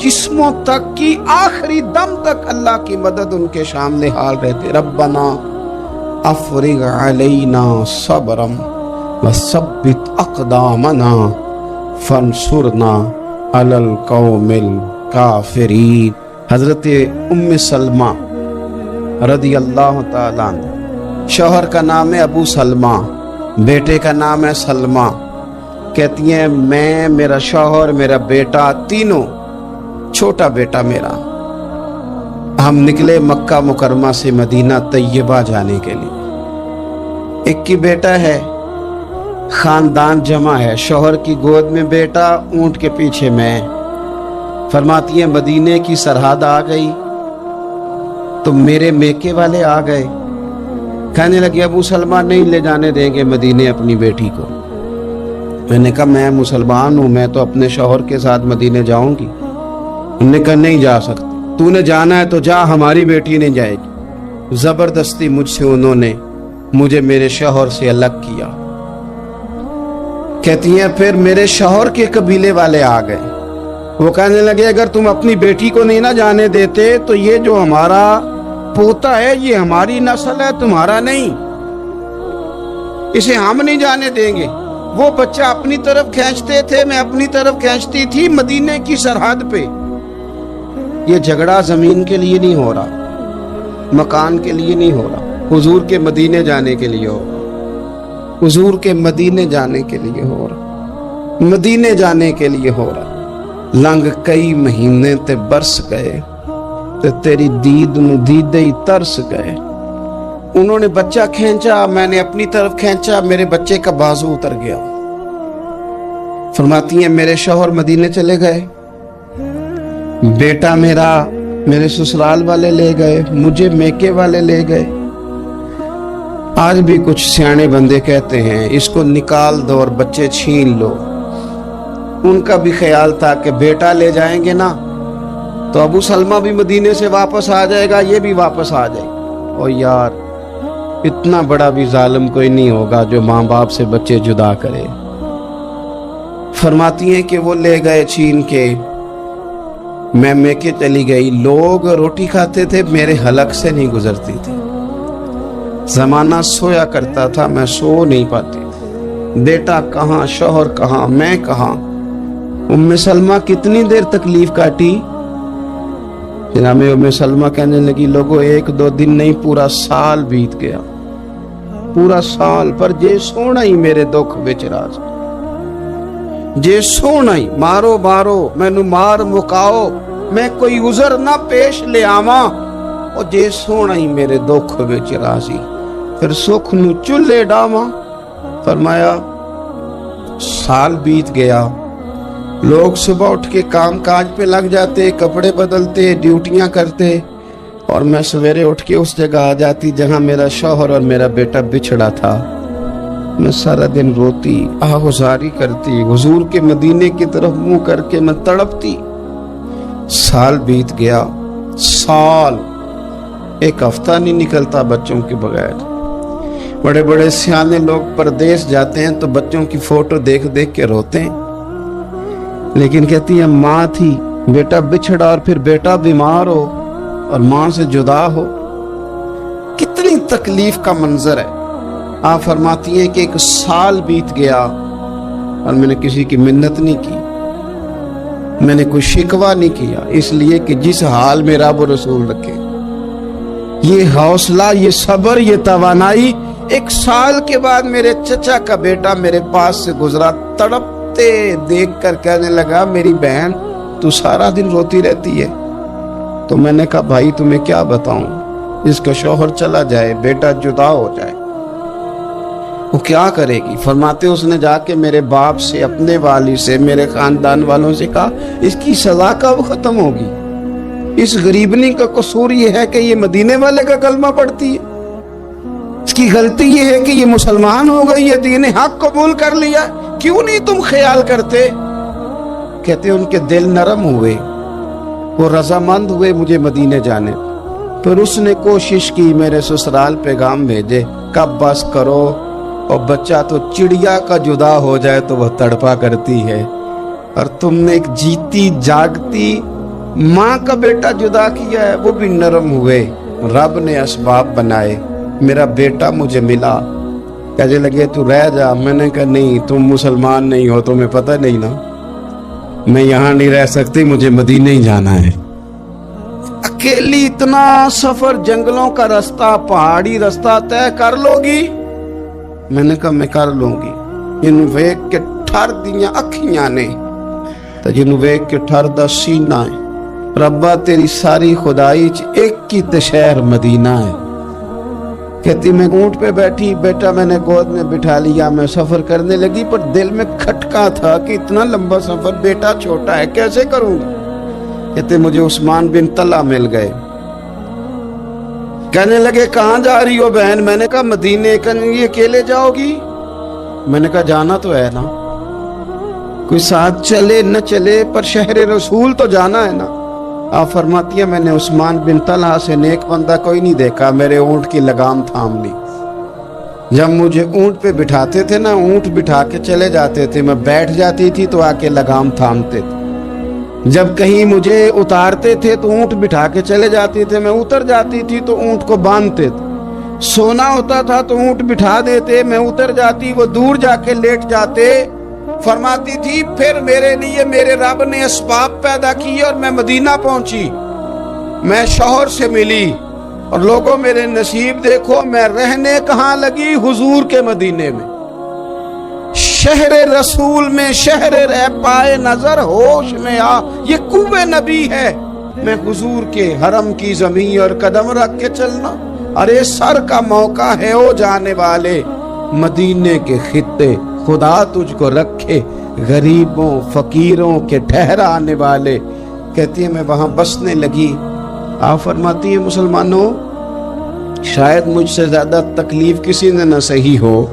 جسموں تک کی آخری دم تک اللہ کی مدد ان کے سامنے حال رہتے. ربنا افرغ علینا صبرا وثبت اقدامنا فانصرنا علی القوم الکافرین. حضرت ام سلمہ رضی اللہ تعالیٰ عنہ، شوہر کا نام ہے ابو سلمہ، بیٹے کا نام ہے سلمہ. کہتی ہیں میں، میرا شوہر، میرا بیٹا، تینوں، چھوٹا بیٹا میرا، ہم نکلے مکہ مکرمہ سے مدینہ طیبہ جانے کے لیے. ایک کی بیٹا ہے، خاندان جمع ہے، شوہر کی گود میں بیٹا، اونٹ کے پیچھے میں. فرماتی ہے مدینے کی سرحد آ گئی تو میرے میکے والے آ گئے، کہنے لگے ابو سلمہ نہیں لے جانے دیں گے مدینے اپنی بیٹی کو. میں نے کہا میں مسلمان ہوں، میں تو اپنے شوہر کے ساتھ مدینے جاؤں گی. انہوں نے کہا نہیں جا سکتی، تو نے جانا ہے تو جا، ہماری بیٹی نہیں جائے گی. زبردستی مجھ سے انہوں نے مجھے میرے شوہر سے الگ کیا. کہتی ہیں پھر میرے شوہر کے قبیلے والے آ گئے، وہ کہنے لگے اگر تم اپنی بیٹی کو نہیں نہ جانے دیتے تو یہ جو ہمارا پوتا ہے یہ ہماری نسل ہے، تمہارا نہیں، اسے ہم نہیں جانے دیں گے. وہ بچہ اپنی طرف کھینچتے تھے، میں اپنی طرف کھینچتی تھی. مدینے کی سرحد پہ یہ جھگڑا زمین کے لیے نہیں ہو رہا، مکان کے لیے نہیں ہو رہا، حضور کے مدینے جانے کے لیے ہو رہا، حضور کے مدینے جانے کے لیے ہو رہا، مدینے جانے کے لیے ہو رہا. لنگ کئی مہینے تے برس گئے تے تیری دید نو دیدے ہی ترس گئے. انہوں نے بچہ کھینچا، میں نے اپنی طرف کھینچا، میرے بچے کا بازو اتر گیا. فرماتی ہیں میرے شوہر مدینے چلے گئے، بیٹا میرا میرے سسرال والے لے گئے، مجھے میکے والے لے گئے. آج بھی کچھ سیانے بندے کہتے ہیں اس کو نکال دو اور بچے چھین لو. ان کا بھی خیال تھا کہ بیٹا لے جائیں گے نا تو ابو سلمہ بھی مدینے سے واپس آ جائے گا، یہ بھی واپس آ جائے گا. اور یار اتنا بڑا بھی ظالم کوئی نہیں ہوگا جو ماں باپ سے بچے جدا کرے. فرماتی ہیں کہ وہ لے گئے چھین کے، میں میکے چلی گئی. لوگ روٹی کھاتے تھے، میرے حلق سے نہیں گزرتی تھی. زمانہ سویا کرتا تھا، میں سو نہیں پاتی. بیٹا کہاں، شوہر کہاں، میں کہاں. ام سلمہ کتنی دیر تکلیف کاٹی. جناب ام سلمہ کہنے لگی لوگوں ایک دو دن نہیں پورا سال بیت گیا، پورا سال. پر جے سونا ہی میرے دکھ وچ راز، جے سونا ہی مارو مارو مینو مار مکاؤ، میں کوئی عذر نہ پیش لے آواں، اور جے سونا ہی میرے دکھ وچ راضی، پھر سکھ نو چلے ڈاواں. فرمایا سال بیت گیا. لوگ صبح اٹھ کے کام کاج پہ لگ جاتے، کپڑے بدلتے، ڈیوٹیاں کرتے، اور میں سویرے اٹھ کے اس جگہ آ جاتی جہاں میرا شوہر اور میرا بیٹا بچھڑا تھا. میں سارا دن روتی، آہوزاری کرتی، حضور کے مدینے کی طرف منہ کر کے میں تڑپتی. سال بیت گیا، سال، ایک ہفتہ نہیں نکلتا بچوں کے بغیر. بڑے بڑے سیانے لوگ پردیس جاتے ہیں تو بچوں کی فوٹو دیکھ دیکھ کے روتے ہیں، لیکن کہتی ہے ماں تھی، بیٹا بچھڑا اور پھر بیٹا بیمار ہو اور ماں سے جدا ہو، کتنی تکلیف کا منظر ہے. آپ فرماتی ہیں کہ ایک سال بیت گیا اور میں نے کسی کی منت نہیں کی، میں نے کوئی شکوہ نہیں کیا، اس لیے کہ جس حال میں رب و رسول رکھے. یہ حوصلہ، یہ صبر، یہ توانائی. ایک سال کے بعد میرے چچا کا بیٹا میرے پاس سے گزرا، تڑپتے دیکھ کر کہنے لگا میری بہن تو سارا دن روتی رہتی ہے. تو میں نے کہا بھائی تمہیں کیا بتاؤں، اس کا شوہر چلا جائے، بیٹا جدا ہو جائے، وہ کیا کرے گی. فرماتے اس نے جا کے میرے باپ سے، اپنے والد سے، میرے خاندان والوں سے کہا اس کی سزا کب ختم ہوگی. اس غریبنی کا قصور یہ ہے کہ یہ مدینے والے کا کلمہ پڑھتی ہے، اس کی غلطی یہ ہے کہ یہ مسلمان ہو گئی، یہ دین حق قبول کر لیا، کیوں نہیں تم خیال کرتے. کہتے ان کے دل نرم ہوئے، وہ رضامند ہوئے مجھے مدینے جانے. پھر اس نے کوشش کی میرے سسرال پیغام بھیجے، کب بس کرو، اور بچہ تو چڑیا کا جدا ہو جائے تو وہ تڑپا کرتی ہے، اور تم نے ایک جیتی جاگتی ماں کا بیٹا جدا کیا ہے، وہ بھی نرم ہوئے، رب نے اسباب بنائے، میرا بیٹا مجھے ملا۔ کہنے لگے تو رہ جا، میں نے کہا نہیں، تم مسلمان نہیں ہو، تمہیں پتہ نہیں نا، میں یہاں نہیں رہ سکتی، مجھے مدینہ ہی جانا ہے۔ اکیلی اتنا سفر، جنگلوں کا رستہ، پہاڑی رستہ طے کر لو گی؟ میں نے کہا میں کر لوں گی۔ جنوں ویک کے ٹھر دیاں اکھیاں نے تے جنوں ویک کے ٹھر دا سینہ ہے، ربا تیری ساری خدائی چ ایک ہی تے شہر مدینہ ہے۔ کہتی میں اونٹ پہ بیٹھی، بیٹا میں نے گود میں بٹھا لیا، میں سفر کرنے لگی، پر دل میں کھٹکا تھا کہ اتنا لمبا سفر، بیٹا چھوٹا ہے، کیسے کروں گا؟ کہتے مجھے عثمان بن طلحہ مل گئے، کہنے لگے کہاں جا رہی ہو بہن؟ میں نے کہا مدینے۔ کہنے لگے اکیلے جاؤ گی؟ میں نے کہا جانا تو ہے نا، کوئی ساتھ چلے نہ چلے پر شہر رسول تو جانا ہے نا۔ آپ فرماتی ہیں میں نے عثمان بن طلحہ سے نیک بندہ کوئی نہیں دیکھا، میرے اونٹ کی لگام تھام لی۔ جب مجھے اونٹ پہ بٹھاتے تھے نا، اونٹ بٹھا کے چلے جاتے تھے، میں بیٹھ جاتی تھی تو آ کے لگام تھامتے تھے۔ جب کہیں مجھے اتارتے تھے تو اونٹ بٹھا کے چلے جاتے تھے، میں اتر جاتی تھی تو اونٹ کو باندھتے تھے۔ سونا ہوتا تھا تو اونٹ بٹھا دیتے، میں اتر جاتی، وہ دور جا کے لیٹ جاتے۔ فرماتی تھی پھر میرے لیے میرے رب نے اسباب پیدا کیے اور میں مدینہ پہنچی، میں شوہر سے ملی، اور لوگوں میرے نصیب دیکھو، میں رہنے کہاں لگی؟ حضور کے مدینے میں، شہر رسول میں، شہر رہ پائے نظر ہوش میں آ، یہ کوہ نبی ہے۔ میں حضور کے حرم کی زمین اور قدم رکھ کے چلنا، ارے سر کا موقع ہے او جانے والے، مدینے کے خطے خدا تجھ کو رکھے، غریبوں فقیروں کے ٹھہرانے والے۔ کہتی ہے میں وہاں بسنے لگی۔ آپ فرماتی ہیں مسلمانوں، شاید مجھ سے زیادہ تکلیف کسی نے نہ سہی ہو،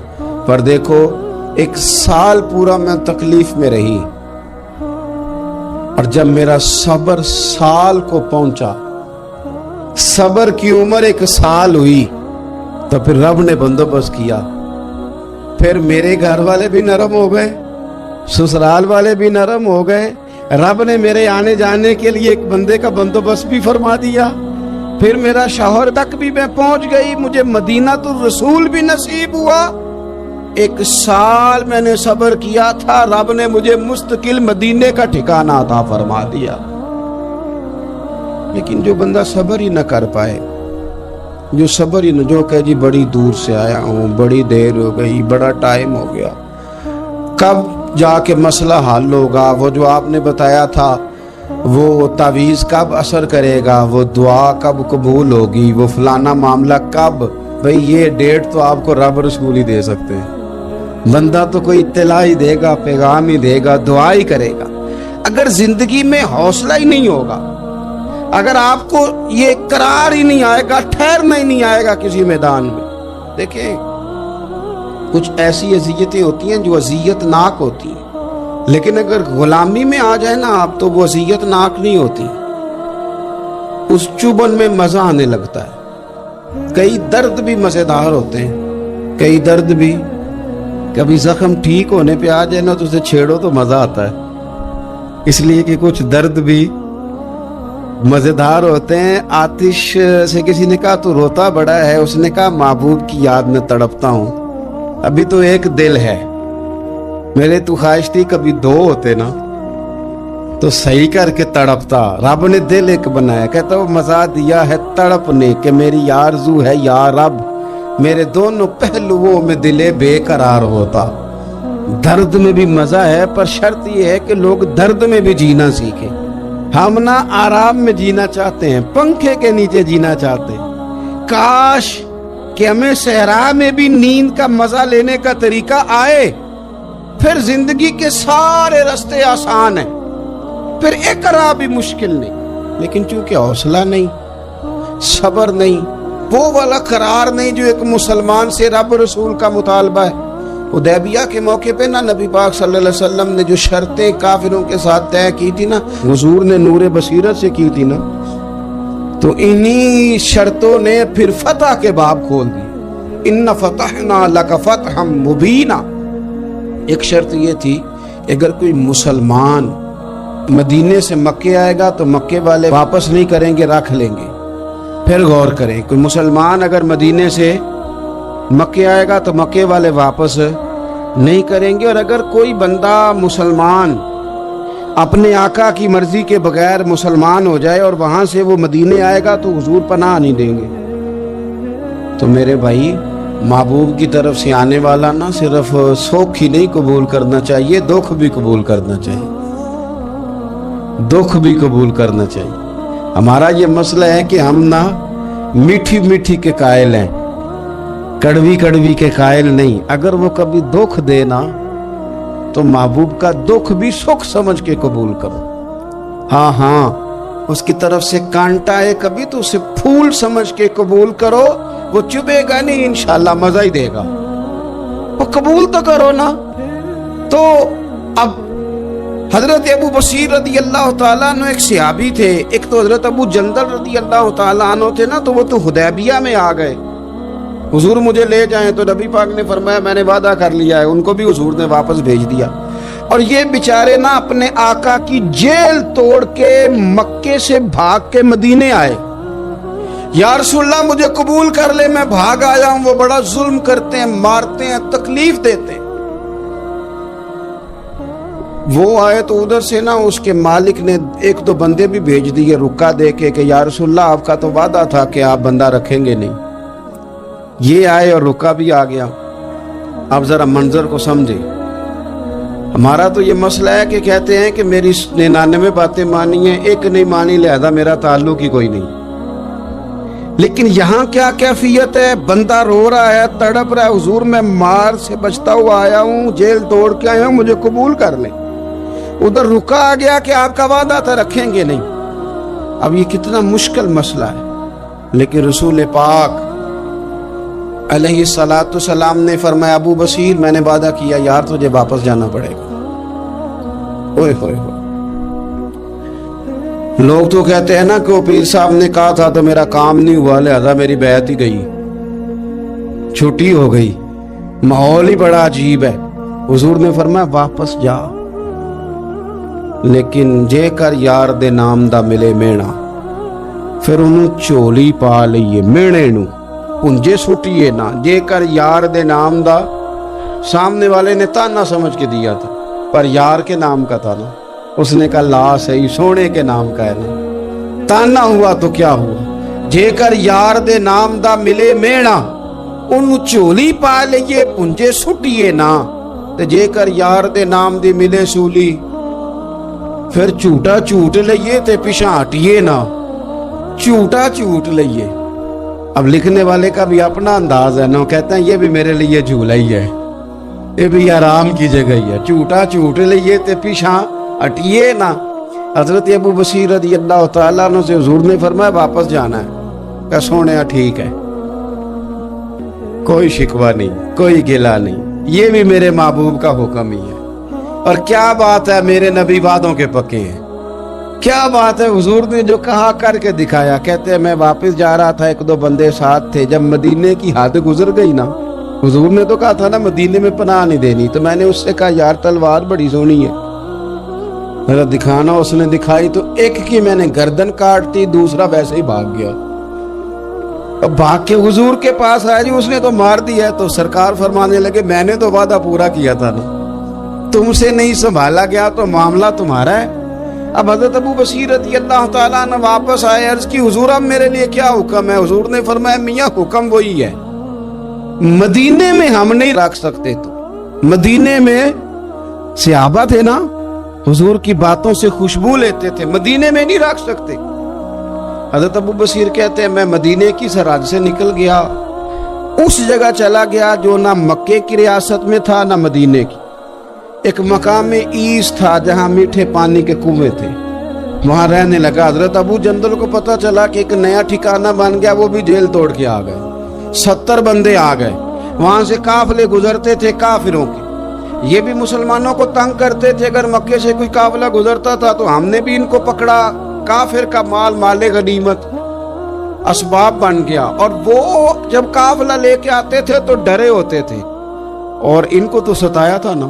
پر دیکھو 1 سال پورا میں تکلیف میں رہی، اور جب میرا صبر سال کو پہنچا، صبر کی عمر 1 سال ہوئی، تو پھر رب نے بندوبست کیا، پھر میرے گھر والے بھی نرم ہو گئے، سسرال والے بھی نرم ہو گئے، رب نے میرے آنے جانے کے لیے ایک بندے کا بندوبست بھی فرما دیا، پھر میرا شوہر تک بھی میں پہنچ گئی، مجھے مدینہ الرسول بھی نصیب ہوا۔ 1 سال میں نے صبر کیا تھا، رب نے مجھے مستقل مدینے کا ٹھکانہ عطا فرما دیا۔ لیکن جو بندہ صبر ہی نہ کر پائے، جو صبر ہی نہ، جو کہ جی بڑی دور سے آیا ہوں، بڑی دیر ہو گئی، بڑا ٹائم ہو گیا، کب جا کے مسئلہ حل ہوگا؟ وہ جو آپ نے بتایا تھا وہ تعویذ کب اثر کرے گا، وہ دعا کب قبول ہوگی، وہ فلانا معاملہ کب؟ بھئی یہ ڈیٹ تو آپ کو رب رسول ہی دے سکتے ہیں، بندہ تو کوئی اطلاع ہی دے گا، پیغام ہی دے گا، دعا ہی کرے گا۔ اگر زندگی میں حوصلہ ہی نہیں ہوگا، اگر آپ کو یہ قرار ہی نہیں آئے گا، ٹھہرنا ہی نہیں آئے گا کسی میدان میں۔ دیکھیں کچھ ایسی اذیتیں ہوتی ہیں جو اذیت ناک ہوتی ہیں، لیکن اگر غلامی میں آ جائے نا آپ، تو وہ اذیت ناک نہیں ہوتی، اس چبن میں مزہ آنے لگتا ہے۔ کئی درد بھی مزیدار ہوتے ہیں، کئی درد بھی، کبھی زخم ٹھیک ہونے پہ آ جائے نا تو اسے چھیڑو تو مزہ آتا ہے، اس لیے کہ کچھ درد بھی مزیدار ہوتے ہیں۔ آتش سے کسی نے کہا تو روتا بڑا ہے، اس نے کہا محبوب کی یاد میں تڑپتا ہوں، ابھی تو ایک دل ہے، میرے تو خواہش تھی کبھی 2 ہوتے نا تو صحیح کر کے تڑپتا۔ رب نے دل ایک بنایا، کہتا وہ مزہ دیا ہے تڑپنے کہ میری آرزو ہے یا رب، میرے دونوں پہلوؤں میں دل بے قرار ہوتا۔ درد میں بھی مزہ ہے، پر شرط یہ ہے کہ لوگ درد میں بھی جینا سیکھیں۔ ہم نہ آرام میں جینا چاہتے ہیں، پنکھے کے نیچے جینا چاہتے ہیں، کاش کہ ہمیں صحرا میں بھی نیند کا مزہ لینے کا طریقہ آئے، پھر زندگی کے سارے راستے آسان ہیں، پھر اقرا بھی مشکل نہیں۔ لیکن چونکہ حوصلہ نہیں، صبر نہیں، وہ والا قرار نہیں جو ایک مسلمان سے رب رسول کا مطالبہ ہے۔ حدیبیہ کے موقع پہ نا نبی پاک صلی اللہ علیہ وسلم نے جو شرطیں کافروں کے ساتھ طے کی تھی نا، حضور نے نور بصیرت سے کی تھی نا، تو انہی شرطوں نے پھر فتح کے باب کھول دی۔ ان فتحنا لک فتحا مبینا۔ ایک شرط یہ تھی اگر کوئی مسلمان مدینے سے مکے آئے گا تو مکے والے واپس نہیں کریں گے، رکھ لیں گے۔ پھر غور کریں، کوئی مسلمان اگر مدینے سے مکے آئے گا تو مکے والے واپس نہیں کریں گے، اور اگر کوئی بندہ مسلمان اپنے آقا کی مرضی کے بغیر مسلمان ہو جائے اور وہاں سے وہ مدینے آئے گا تو حضور پناہ نہیں دیں گے۔ تو میرے بھائی، محبوب کی طرف سے آنے والا نہ صرف سوکھ ہی نہیں قبول کرنا چاہیے، دکھ بھی قبول کرنا چاہیے، دکھ بھی قبول کرنا چاہیے۔ ہمارا یہ مسئلہ ہے کہ ہم نہ میٹھی میٹھی کے قائل ہیں، کڑوی کڑوی کے قائل نہیں۔ اگر وہ کبھی دکھ دے نا تو محبوب کا دکھ بھی سکھ سمجھ کے قبول کرو۔ ہاں ہاں، اس کی طرف سے کانٹا ہے کبھی تو اسے پھول سمجھ کے قبول کرو، وہ چبھے گا نہیں، انشاءاللہ مزہ ہی دے گا، وہ قبول تو کرو نا۔ تو اب حضرت ابو بصیر رضی اللہ تعالیٰ عنہ ایک صحابی تھے، ایک تو حضرت ابو جندل رضی اللہ تعالیٰ عنہ تھے نا، تو وہ تو حدیبیہ میں آ گئے، حضور مجھے لے جائیں، تو نبی پاک نے فرمایا میں نے وعدہ کر لیا ہے، ان کو بھی حضور نے واپس بھیج دیا۔ اور یہ بیچارے نا اپنے آقا کی جیل توڑ کے مکے سے بھاگ کے مدینے آئے، یا رسول اللہ مجھے قبول کر لے، میں بھاگ آیا ہوں، وہ بڑا ظلم کرتے ہیں، مارتے ہیں، تکلیف دیتے ہیں۔ وہ آئے تو ادھر سے نا اس کے مالک نے ایک دو بندے بھی بھیج دیے رکا دے کے کہ یا رسول اللہ آپ کا تو وعدہ تھا کہ آپ بندہ رکھیں گے نہیں۔ یہ آئے اور رکا بھی آ گیا۔ اب ذرا منظر کو سمجھے، ہمارا تو یہ مسئلہ ہے کہ کہتے ہیں کہ میری 99 باتیں مانی ہیں، ایک نہیں مانی، لہذا میرا تعلق ہی کوئی نہیں۔ لیکن یہاں کیا کیفیت ہے؟ بندہ رو رہا ہے، تڑپ رہا ہے، حضور میں مار سے بچتا ہوا آیا ہوں، جیل توڑ کے آیا ہوں، مجھے قبول کر لیں۔ ادھر رکا آ گیا کہ آپ کا وعدہ تھا رکھیں گے نہیں۔ اب یہ کتنا مشکل مسئلہ ہے، لیکن رسول پاک علیہ الصلاۃ والسلام نے فرمایا ابو بصیر میں نے وعدہ کیا یار تجھے واپس جانا پڑے گا۔ اوئے ہوئے ہوئے، لوگ تو کہتے ہیں نا کہ وہ پیر صاحب نے کہا تھا تو میرا کام نہیں ہوا، لہذا میری بیعت ہی گئی، چھٹی ہو گئی، ماحول ہی بڑا عجیب ہے۔ حضور نے فرمایا واپس جا، لیکن جے کر یار دے نام دا ملے مینا، پھر انہوں چولی پا لئیے مینے نو پنجے سٹیے نہ، جے کر یار دے نام دا، سامنے والے نے تانا سمجھ کے دیا تھا پر یار کے نام کا تھا نا، اس نے کہا لا صحیح سونے کے نام کا ہے نا، تانا ہوا تو کیا ہوا، جے کر یار دے نام دا ملے مینا، انہوں چولی پا لئیے پنجے سٹیے نہ، تے جے کر یار دے نام دی ملے سولی، پھر جھوٹا جھوٹ لئیے تے پیچھے ہٹیے نہ، جھوٹا جھوٹ لئیے۔ اب لکھنے والے کا بھی اپنا انداز ہے نا، کہتے ہیں یہ بھی میرے لیے جھولا ہی ہے، یہ بھی آرام کی جگہ ہی ہے، جھوٹا جھوٹ لئیے تے پیچھے ہٹیے نہ۔ حضرت ابو بصیر رضی اللہ تعالیٰ عنہ سے حضور نے فرمایا واپس جانا ہے، کہ سونے ٹھیک ہے، کوئی شکوہ نہیں، کوئی گلہ نہیں، یہ بھی میرے محبوب کا حکم ہی ہے۔ اور کیا بات ہے، میرے نبی وعدوں کے پکے ہیں، کیا بات ہے، حضور نے جو کہا کر کے دکھایا۔ کہتے ہیں میں واپس جا رہا تھا، ایک دو بندے ساتھ تھے، جب مدینے کی حد گزر گئی نا، حضور نے تو کہا تھا نا مدینے میں پناہ نہیں دینی، تو میں نے اس سے کہا یار تلوار بڑی سونی ہے، میرا دکھانا، اس نے دکھائی تو ایک کی میں نے گردن کاٹ دی، دوسرا ویسے ہی بھاگ گیا، اب بھاگ کے حضور کے پاس آیا، جی اس نے تو مار دیا ہے، تو سرکار فرمانے لگے میں نے تو وعدہ پورا کیا تھا نا، تم سے نہیں سنبھالا گیا تو معاملہ تمہارا ہے۔ اب حضرت ابو بصیر رضی اللہ تعالیٰ عنہ واپس آئے، عرض کی حضور اب میرے لیے کیا حکم ہے؟ حضور نے فرمایا میاں حکم وہی ہے، مدینے میں ہم نہیں رکھ سکتے، تو مدینے میں صحابہ تھے نا، حضور کی باتوں سے خوشبو لیتے تھے، مدینے میں نہیں رکھ سکتے۔ حضرت ابو بصیر کہتے ہیں میں مدینے کی سرحد سے نکل گیا، اس جگہ چلا گیا جو نہ مکے کی ریاست میں تھا نہ مدینے کی، ایک مقام ایس تھا جہاں میٹھے پانی کے کنویں تھے، وہاں رہنے لگا۔ حضرت ابو جندل کو پتا چلا کہ ایک نیا ٹھکانہ بن گیا، وہ بھی جیل توڑ کے آ گئے، 70 بندے آ گئے، وہاں سے قافلے گزرتے تھے کافروں کے، یہ بھی مسلمانوں کو تنگ کرتے تھے، اگر مکے سے کوئی قافلہ گزرتا تھا تو ہم نے بھی ان کو پکڑا، کافر کا مال مال غنیمت اسباب بن گیا، اور وہ جب قافلہ لے کے آتے تھے تو ڈرے ہوتے تھے، اور ان کو تو ستایا تھا نا،